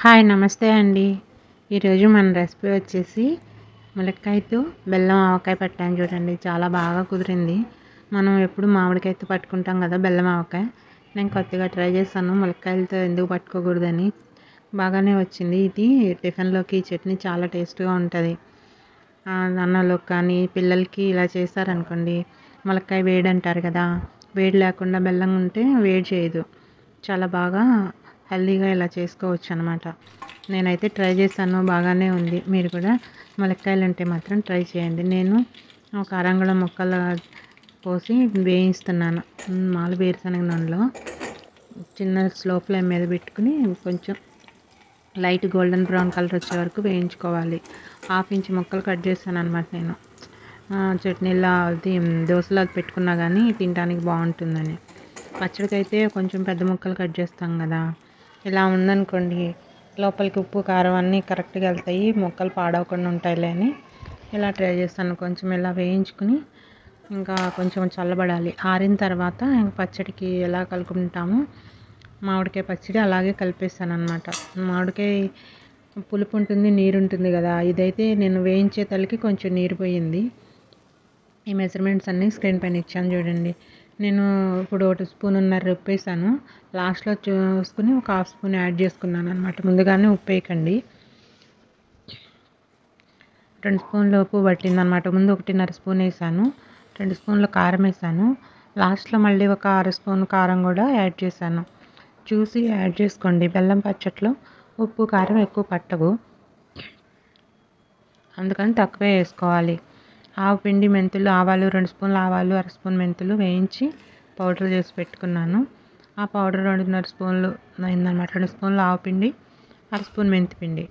Hi నమస్తే అండి. ఈరోజు మన రెసిపీ వచ్చేసి ములక్కాయతో బెల్లం ఆవకాయ పట్టాను చూడండి. చాలా బాగా కుదిరింది. మనం ఎప్పుడు మామిడికాయతో పట్టుకుంటాం కదా బెల్లం ఆవకాయ. నేను కొత్తగా ట్రై చేశాను, ములక్కాయలతో ఎందుకు పట్టుకోకూడదని. బాగానే వచ్చింది. ఇది టిఫిన్లోకి చట్నీ చాలా టేస్ట్గా ఉంటుంది. అన్నంలోకి కానీ పిల్లలకి ఇలా చేశారనుకోండి, ములక్కాయ వేడి అంటారు కదా, వేడి లేకుండా బెల్లం ఉంటే వేడి చేయదు. చాలా బాగా హెల్తీగా ఇలా చేసుకోవచ్చు అనమాట. నేనైతే ట్రై చేశాను, బాగానే ఉంది. మీరు కూడా ములక్కాయలు ఉంటే మాత్రం ట్రై చేయండి. నేను ఒక అరంగుళం ముక్కలు పోసి వేయిస్తున్నాను. మామూలు వేరుశనగ నూనెలో చిన్న స్లో ఫ్లేమ్ మీద పెట్టుకుని కొంచెం లైట్ గోల్డెన్ బ్రౌన్ కలర్ వచ్చే వరకు వేయించుకోవాలి. 1/2 ఇంచ్ ముక్కలు కట్ చేశాను అనమాట నేను. చట్నీలా అది దోశలో అది పెట్టుకున్నా కానీ తినడానికి బాగుంటుందని. పచ్చడికి అయితే కొంచెం పెద్ద ముక్కలు కట్ చేస్తాం కదా, ఇలా ఉందనుకోండి లోపలికి ఉప్పు కారం అన్నీ కరెక్ట్గా వెళ్తాయి, ముక్కలు పాడవకుండా ఉంటాయిలే అని ఇలా ట్రై చేస్తాను. కొంచెం ఇలా వేయించుకుని ఇంకా కొంచెం చల్లబడాలి. ఆరిన తర్వాత పచ్చడికి ఎలా కలుపుకుంటామో మామిడికాయ పచ్చడి అలాగే కలిపేస్తాను అనమాట. మామిడికాయ పులుపు ఉంటుంది, నీరు ఉంటుంది కదా, ఇదైతే నేను వేయించే తలకి కొంచెం నీరు పోయింది. ఈ మెజర్మెంట్స్ అన్నీ స్క్రీన్ పైన ఇచ్చాను చూడండి. నేను ఇప్పుడు 1 స్పూన్నర ఉప్పు వేసాను. లాస్ట్లో చూసుకుని ఒక 1/2 స్పూన్ యాడ్ చేసుకున్నాను అనమాట. ముందుగానే ఉప్పు వేయకండి. 2 స్పూన్ల ఉప్పు పట్టిందనమాట. ముందు 1.5 స్పూన్ వేసాను. 2 స్పూన్ల కారం వేసాను. లాస్ట్లో మళ్ళీ ఒక 1/2 స్పూన్ కారం కూడా యాడ్ చేశాను. చూసి యాడ్ చేసుకోండి. బెల్లం పచ్చట్లో ఉప్పు కారం ఎక్కువ పట్టవు, అందుకని తక్కువే వేసుకోవాలి. ఆవపిండి, మెంతులు, ఆవాలు 2 స్పూన్ల ఆవాలు, 1/2 స్పూన్ మెంతులు వేయించి పౌడర్ చేసి పెట్టుకున్నాను. ఆ పౌడర్ 2.5 స్పూన్లు అయిందన్నమాట. 2 స్పూన్ల ఆవపిండి, 1/2 స్పూన్ మెంతిపిండి,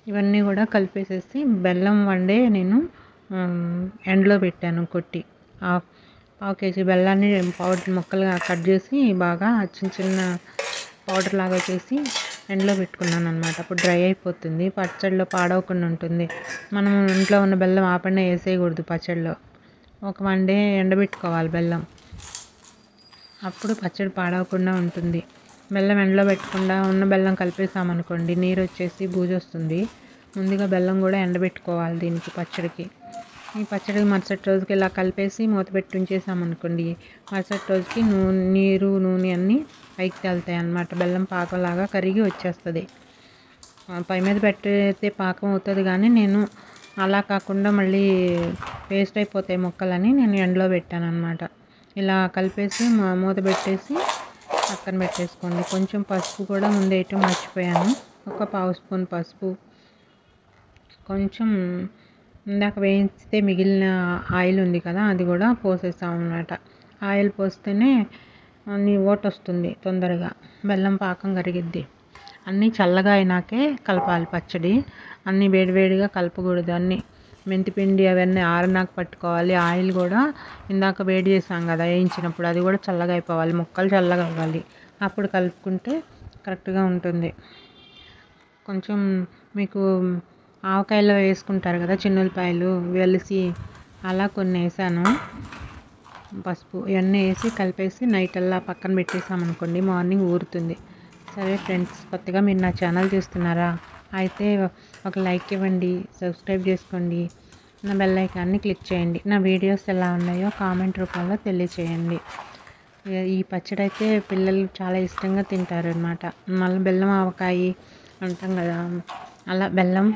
ఇవన్నీ కూడా కలిపేసేసి బెల్లం వండే నేను ఎండలో పెట్టాను కొట్టి. 1/2 కేజీ బెల్లాన్ని పౌడర్ ముక్కలుగా కట్ చేసి బాగా చిన్న చిన్న పౌడర్ లాగా చేసి ఎండలో పెట్టుకున్నాను అనమాట. అప్పుడు డ్రై అయిపోతుంది, పచ్చడిలో పాడవకుండా ఉంటుంది. మనం ఇంట్లో ఉన్న బెల్లం ఆపండి వేసేయకూడదు పచ్చడిలో. ఒక 1 డే ఎండబెట్టుకోవాలి బెల్లం, అప్పుడు పచ్చడి పాడవకుండా ఉంటుంది. బెల్లం ఎండలో పెట్టకుండా ఉన్న బెల్లం కలిపేసామనుకోండి నీరు వచ్చేసి బూజు వస్తుంది. ముందుగా బెల్లం కూడా ఎండబెట్టుకోవాలి దీనికి పచ్చడికి. ఈ పచ్చడికి మరుసటి రోజుకి ఇలా కలిపేసి మూత పెట్టి ఉంచేసామనుకోండి, మరుసటి రోజుకి నీరు నూనె అన్నీ పైకి తేలుతాయి అన్నమాట. బెల్లం పాకంలాగా కరిగి వచ్చేస్తుంది. పై మీద పెట్టితే పాకం అవుతుంది, కానీ నేను అలా కాకుండా మళ్ళీ వేస్ట్ అయిపోతాయి ముక్కలని నేను ఎండలో పెట్టాను అనమాట. ఇలా కలిపేసి మూత పెట్టేసి పక్కన పెట్టేసుకోండి. కొంచెం పసుపు కూడా ముందు వేయటం మర్చిపోయాను. ఒక 1/2 స్పూన్ పసుపు, కొంచెం ఇందాక వేయిస్తే మిగిలిన ఆయిల్ ఉంది కదా అది కూడా పోసేసాం అన్నమాట. ఆయిల్ పోస్తేనే అన్నీ ఓట వస్తుంది తొందరగా, బెల్లం పాకం కరిగిద్ది. అన్నీ చల్లగా అయినాకే కలపాలి పచ్చడి. అన్నీ వేడివేడిగా కలపకూడదు. అన్నీ మెంతిపిండి అవన్నీ ఆరినాక పట్టుకోవాలి. ఆయిల్ కూడా ఇందాక వేడి చేసాం కదా వేయించినప్పుడు, అది కూడా చల్లగా అయిపోవాలి, ముక్కలు చల్లగా అవ్వాలి, అప్పుడు కలుపుకుంటే కరెక్ట్గా ఉంటుంది. కొంచెం మీకు ఆవకాయలో వేసుకుంటారు కదా చిన్నులపాయలు, వెలిసి, అలా కొన్ని వేసాను. పసుపు ఇవన్నీ వేసి కలిపేసి నైట్ అలా పక్కన పెట్టేసామనుకోండి మార్నింగ్ ఊరుతుంది. సరే ఫ్రెండ్స్, కొత్తగా మీరు నా ఛానల్ చూస్తున్నారా అయితే ఒక లైక్ ఇవ్వండి, సబ్స్క్రైబ్ చేసుకోండి, నా బెల్ ఐకాన్ని క్లిక్ చేయండి. నా వీడియోస్ ఎలా ఉన్నాయో కామెంట్ రూపంలో తెలియచేయండి. ఈ పచ్చడి అయితే పిల్లలు చాలా ఇష్టంగా తింటారు అనమాట. మళ్ళీ బెల్లం ఆవకాయ అంటాం కదా, అలా బెల్లం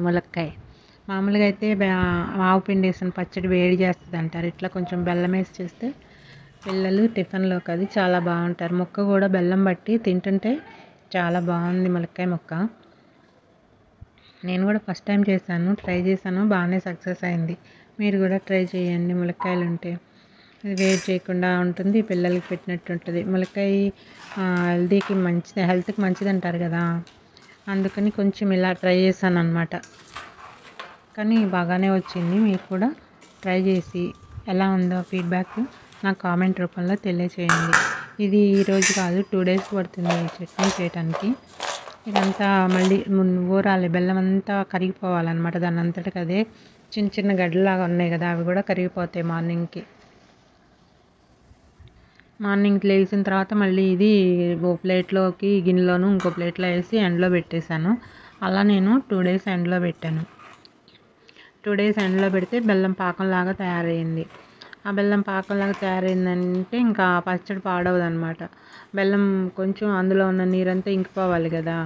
ములక్కాయ. మామూలుగా అయితే ఆవు పిండి వేసిన పచ్చడి వేడి చేస్తుంది అంటారు. ఇట్లా కొంచెం బెల్లం వేసి చేస్తే పిల్లలు టిఫిన్లోకి అది చాలా బాగుంటారు. ముక్క కూడా బెల్లం బట్టి తింటుంటే చాలా బాగుంది ములక్కాయ ముక్క. నేను కూడా ఫస్ట్ టైం ట్రై చేశాను, బాగానే సక్సెస్ అయింది. మీరు కూడా ట్రై చేయండి. ములక్కాయలు ఉంటే ఇది వేడి చేయకుండా ఉంటుంది, పిల్లలకి పెట్టినట్టు ఉంటుంది. ములక్కాయ హెల్తీకి మంచిది, హెల్త్కి మంచిది అంటారు కదా, అందుకని కొంచెం ఇలా ట్రై చేశాను అనమాట. కానీ బాగానే వచ్చింది. మీరు కూడా ట్రై చేసి ఎలా ఉందో ఫీడ్బ్యాక్ నాకు కామెంట్ రూపంలో తెలియచేయండి. ఇది ఈరోజు కాదు, 2 డేస్ పడుతుంది ఈ చట్నీ చేయడానికి. ఇదంతా మళ్ళీ ఊరాలి, బెల్లం అంతా కరిగిపోవాలన్నమాట. దాని అంతటికి అదే చిన్న చిన్న గడ్డలాగా ఉన్నాయి కదా, అవి కూడా కరిగిపోతాయి మార్నింగ్కి. మార్నింగ్ లేచిన తర్వాత మళ్ళీ ఇది ఓ ప్లేట్లోకి గిన్నెలోను ఇంకో ప్లేట్లో వేసి ఎండలో పెట్టేశాను. అలా నేను 2 డేస్ ఎండలో పెట్టాను. 2 డేస్ ఎండలో పెడితే బెల్లం పాకంలాగా తయారయ్యింది. ఆ బెల్లం పాకంలాగా తయారైందంటే ఇంకా పచ్చడి పాడవదనమాట. బెల్లం కొంచెం అందులో ఉన్న నీరంతా ఇంకిపోవాలి కదా.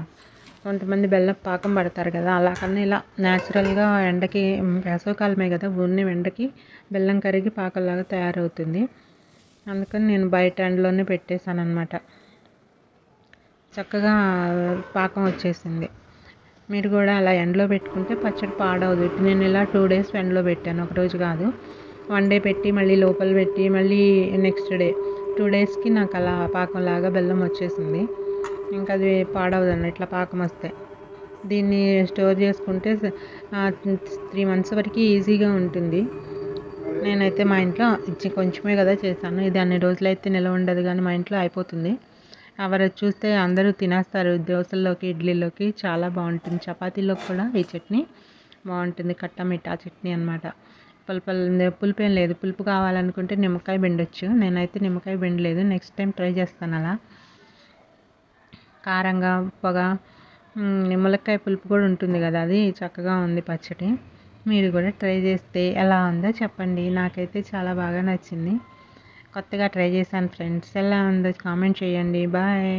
కొంతమంది బెల్లం పాకం పడతారు కదా, అలా కన్నా ఇలా న్యాచురల్గా ఎండకి వేసవికాలమే కదా, ఓన్లీ ఎండకి బెల్లం కరిగి పాకంలాగా తయారవుతుంది. అందుకని నేను బయట ఎండలోనే పెట్టేశాను అనమాట. చక్కగా పాకం వచ్చేసింది. మీరు కూడా అలా ఎండలో పెట్టుకుంటే పచ్చడి పాడవదు. నేను ఇలా 2 డేస్ ఎండలో పెట్టాను, ఒకరోజు కాదు. 1 డే పెట్టి మళ్ళీ లోపల పెట్టి మళ్ళీ నెక్స్ట్ డే 2 డేస్కి నాకు అలా పాకంలాగా బెల్లం వచ్చేసింది. ఇంకా అది పాడవదు అన్న ఇట్లా పాకం వస్తే. దీన్ని స్టోర్ చేసుకుంటే 3 months వరకు ఈజీగా ఉంటుంది. నేనైతే మా ఇంట్లో కొంచెమే కదా చేశాను, ఇది అన్ని రోజులైతే నిల్వ ఉండదు, కానీ మా ఇంట్లో అయిపోతుంది. ఎవరు చూస్తే అందరూ తినేస్తారు. దోశల్లోకి ఇడ్లీలోకి చాలా బాగుంటుంది. చపాతీలోకి కూడా ఈ చట్నీ బాగుంటుంది. కట్టా మిఠా చట్నీ అనమాట. పులుపు ఏం లేదు. పులుపు కావాలనుకుంటే నిమ్మకాయ పిండొచ్చు. నేనైతే నిమ్మకాయ పిండలేదు. నెక్స్ట్ టైం ట్రై చేస్తాను అలా. కారంగా ఉప్పగా నిమ్మకాయ పులుపు కూడా ఉంటుంది కదా, అది చక్కగా ఉంది పచ్చడి. మీరు కూడా ట్రై చేస్తే ఎలా ఉందో చెప్పండి. నాకైతే చాలా బాగా నచ్చింది. కొత్తగా ట్రై చేశాను ఫ్రెండ్స్. ఎలా ఉందో కామెంట్ చేయండి. బాయ్.